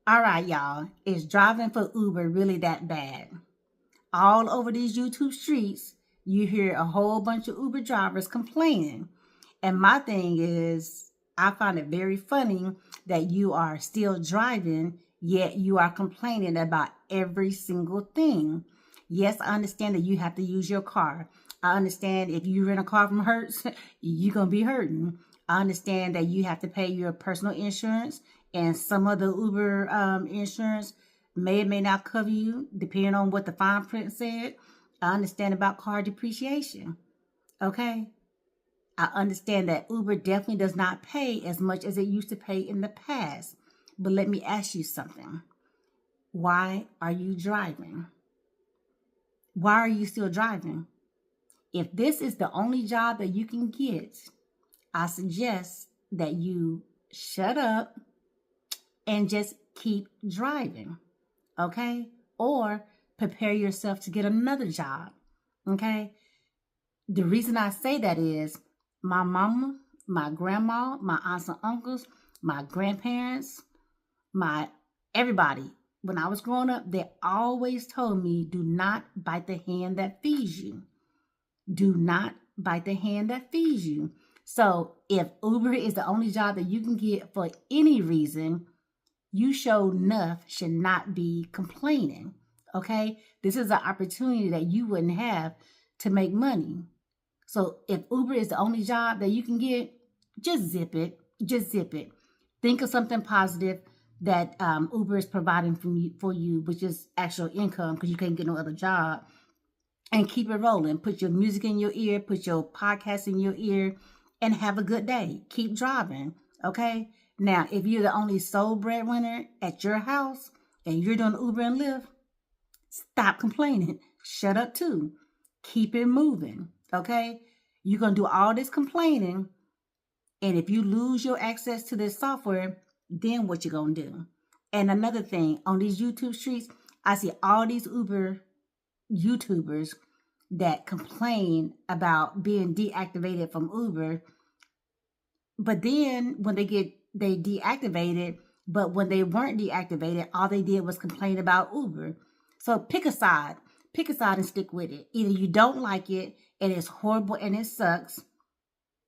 All right, y'all. Is driving for Uber really that bad? All over these YouTube streets, you hear a whole bunch of Uber drivers complaining. And my thing is, I find it very funny that you are still driving, yet you are complaining about every single thing. Yes, I understand that you have to use your car. I understand if you rent a car from Hertz, you're going to be hurting. I understand that you have to pay your personal insurance, and some of the Uber insurance may or may not cover you, depending on what the fine print said. I understand about car depreciation. Okay? I understand that Uber definitely does not pay as much as it used to pay in the past. But let me ask you something. Why are you driving? Why are you still driving? If this is the only job that you can get, I suggest that you shut up and just keep driving, okay? Or prepare yourself to get another job, okay? The reason I say that is my mama, my grandma, my aunts and uncles, my grandparents, my everybody, when I was growing up, they always told me, do not bite the hand that feeds you. Do not bite the hand that feeds you. So if Uber is the only job that you can get for any reason, you sure enough should not be complaining, okay? This is an opportunity that you wouldn't have to make money. So if Uber is the only job that you can get, just zip it. Just zip it. Think of something positive that Uber is providing for you, which is actual income because you can't get no other job. And keep it rolling. Put your music in your ear, put your podcast in your ear, and have a good day. Keep driving, okay? Now, if you're the only sole breadwinner at your house and you're doing Uber and Lyft, stop complaining. Shut up too. Keep it moving, okay? You're going to do all this complaining, and if you lose your access to this software, then what you going to do? And another thing, on these YouTube streets, I see all these Uber YouTubers that complain about being deactivated from Uber, but then when they deactivated, but when they weren't deactivated, all they did was complain about Uber. So pick a side and stick with it. Either you don't like it and it's horrible and it sucks,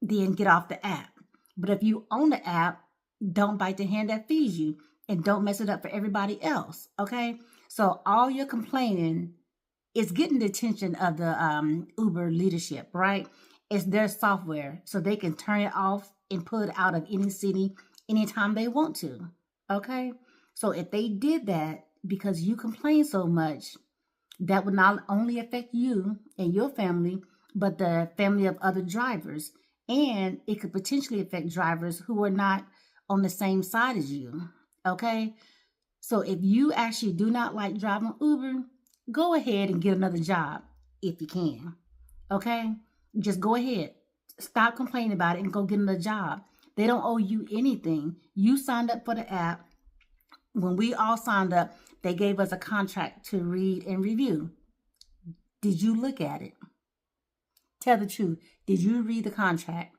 then get off the app. But if you own the app, don't bite the hand that feeds you and don't mess it up for everybody else, okay? So all your complaining is getting the attention of the Uber leadership, right? It's their software, so they can turn it off and pull it out of any city anytime they want to, okay? So if they did that because you complain so much, that would not only affect you and your family, but the family of other drivers. And it could potentially affect drivers who are not on the same side as you, okay? So if you actually do not like driving Uber, go ahead and get another job if you can, okay? Just go ahead. Stop complaining about it and go get another job. They don't owe you anything. You signed up for the app. When we all signed up, they gave us a contract to read and review. Did you look at it? Tell the truth. Did you read the contract?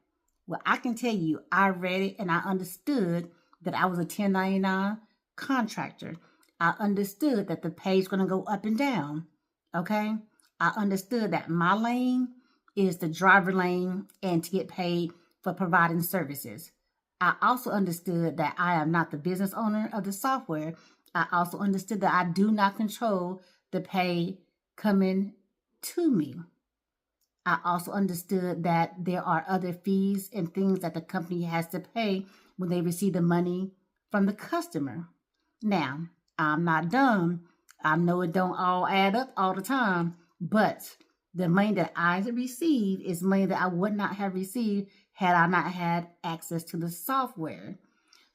Well, I can tell you, I read it and I understood that I was a 1099 contractor. I understood that the pay is going to go up and down. Okay? I understood that my lane is the driver lane and to get paid for providing services. I also understood that I am not the business owner of the software. I also understood that I do not control the pay coming to me. I also understood that there are other fees and things that the company has to pay when they receive the money from the customer. Now, I'm not dumb. I know it don't all add up all the time, but the money that I receive is money that I would not have received had I not had access to the software.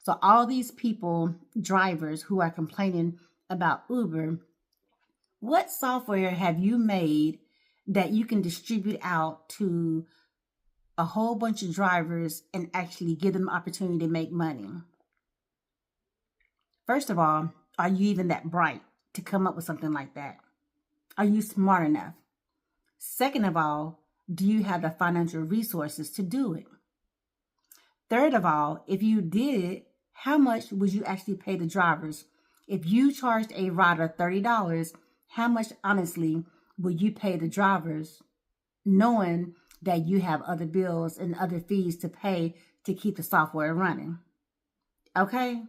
So all these people, drivers who are complaining about Uber, what software have you made that you can distribute out to a whole bunch of drivers and actually give them the opportunity to make money? First of all, are you even that bright to come up with something like that? Are you smart enough? Second of all, do you have the financial resources to do it? Third of all, if you did it, how much would you actually pay the drivers If you charged a rider $30, how much honestly would you pay the drivers, knowing that you have other bills and other fees to pay to keep the software running? Okay?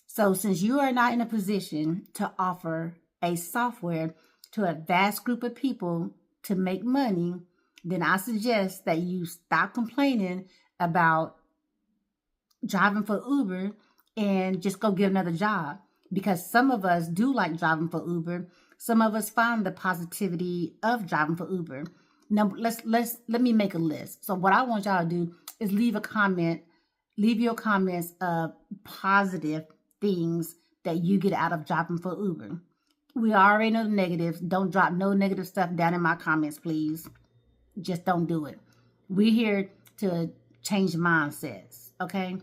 So since you are not in a position to offer a software to a vast group of people to make money, then I suggest that you stop complaining about driving for Uber and just go get another job. Because some of us do like driving for Uber. Some of us find the positivity of driving for Uber. Now let me make a list. So what I want y'all to do is leave your comments of positive things that you get out of driving for Uber. We already know the negatives. Don't drop no negative stuff down in my comments, please. Just don't do it. We're here to change mindsets, okay?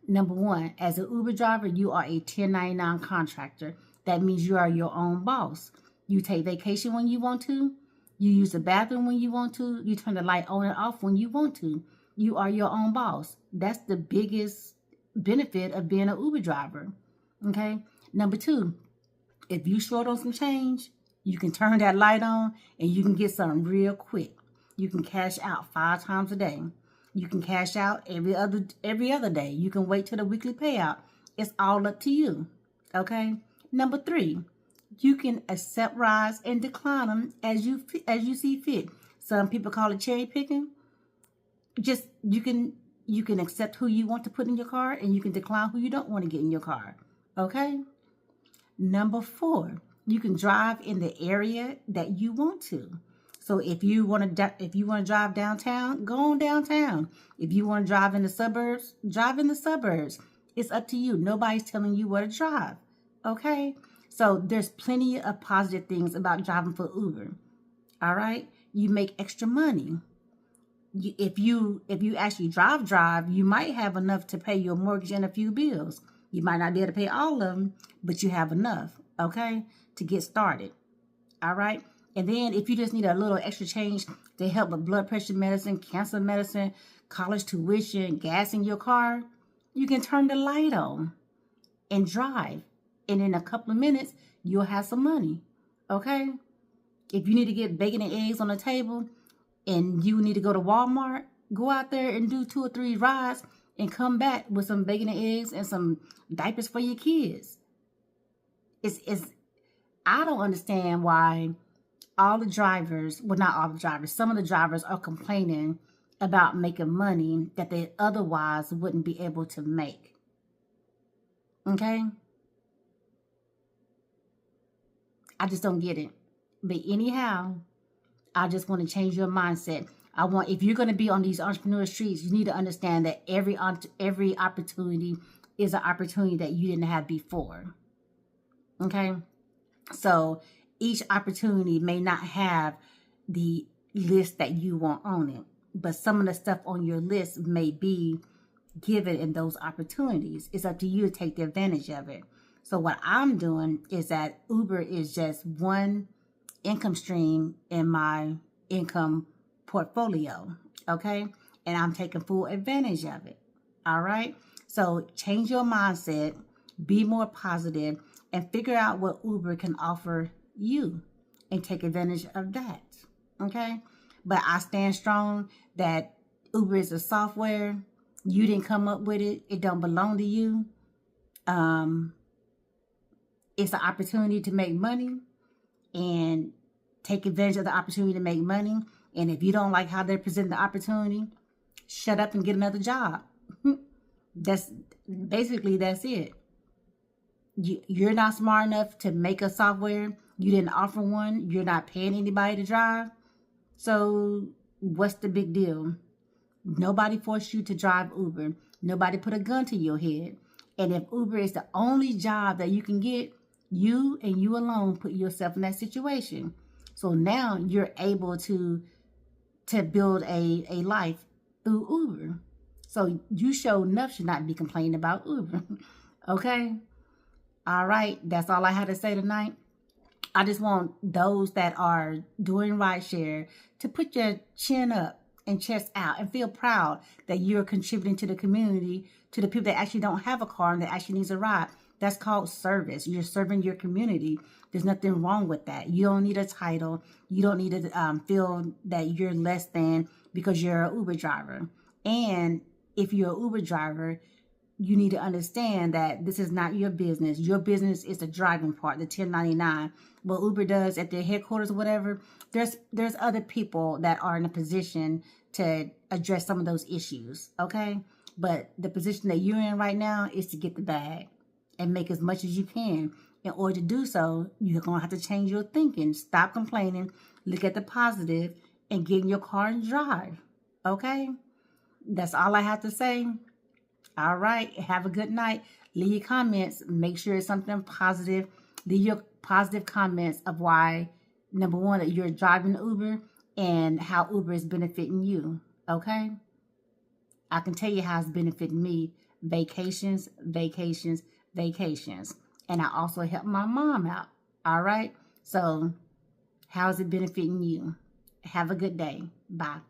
Number one, as an Uber driver, you are a 1099 contractor. That means you are your own boss. You take vacation when you want to. You use the bathroom when you want to. You turn the light on and off when you want to. You are your own boss. That's the biggest benefit of being an Uber driver, okay? Number two, if you short on some change, you can turn that light on and you can get something real quick. You can cash out 5 times a day. You can cash out every other day. You can wait till the weekly payout. It's all up to you. Okay? Number 3, you can accept rides and decline them as you see fit. Some people call it cherry picking. Just you can accept who you want to put in your car and you can decline who you don't want to get in your car. Okay? Number 4, you can drive in the area that you want to. So if you want to drive downtown, go on downtown. If you want to drive in the suburbs, drive in the suburbs. It's up to you. Nobody's telling you where to drive. Okay? So there's plenty of positive things about driving for Uber. All right? You make extra money. If you actually drive, you might have enough to pay your mortgage and a few bills. You might not be able to pay all of them, but you have enough, okay, to get started. All right? And then if you just need a little extra change to help with blood pressure medicine, cancer medicine, college tuition, gas in your car, you can turn the light on and drive. And in a couple of minutes, you'll have some money, okay? If you need to get bacon and eggs on the table and you need to go to Walmart, go out there and do 2 or 3 rides and come back with some bacon and eggs and some diapers for your kids. I don't understand why all the drivers, well, not all the drivers, some of the drivers are complaining about making money that they otherwise wouldn't be able to make. Okay? I just don't get it. But anyhow, I just want to change your mindset. If you're going to be on these entrepreneur streets, you need to understand that every opportunity is an opportunity that you didn't have before. Okay? So each opportunity may not have the list that you want on it, but some of the stuff on your list may be given in those opportunities. It's up to you to take the advantage of it. So what I'm doing is that Uber is just one income stream in my income portfolio, okay? And I'm taking full advantage of it, all right? So change your mindset, be more positive, and figure out what Uber can offer you and take advantage of that, okay? But I stand strong that Uber is a software. You didn't come up with it. It don't belong to you. It's an opportunity to make money and take advantage of the opportunity to make money. And if you don't like how they're presenting the opportunity, shut up and get another job. That's it. You're not smart enough to make a software. You didn't offer one. You're not paying anybody to drive. So what's the big deal? Nobody forced you to drive Uber. Nobody put a gun to your head. And if Uber is the only job that you can get, you and you alone put yourself in that situation. So now you're able to build a life through Uber. So you sure enough should not be complaining about Uber. Okay? All right. That's all I had to say tonight. I just want those that are doing rideshare to put your chin up and chest out and feel proud that you're contributing to the community, to the people that actually don't have a car and that actually needs a ride. That's called service. You're serving your community. There's nothing wrong with that. You don't need a title. You don't need to feel that you're less than because you're an Uber driver. And if you're an Uber driver, you need to understand that this is not your business. Your business is the driving part, the 1099. What Uber does at their headquarters or whatever, there's other people that are in a position to address some of those issues, okay? But the position that you're in right now is to get the bag and make as much as you can. In order to do so, you're going to have to change your thinking. Stop complaining, look at the positive, and get in your car and drive, okay? That's all I have to say. All right. Have a good night. Leave your comments. Make sure it's something positive. Leave your positive comments of why, number one, that you're driving Uber and how Uber is benefiting you. Okay? I can tell you how it's benefiting me. Vacations, vacations, vacations. And I also help my mom out. All right? So, how is it benefiting you? Have a good day. Bye.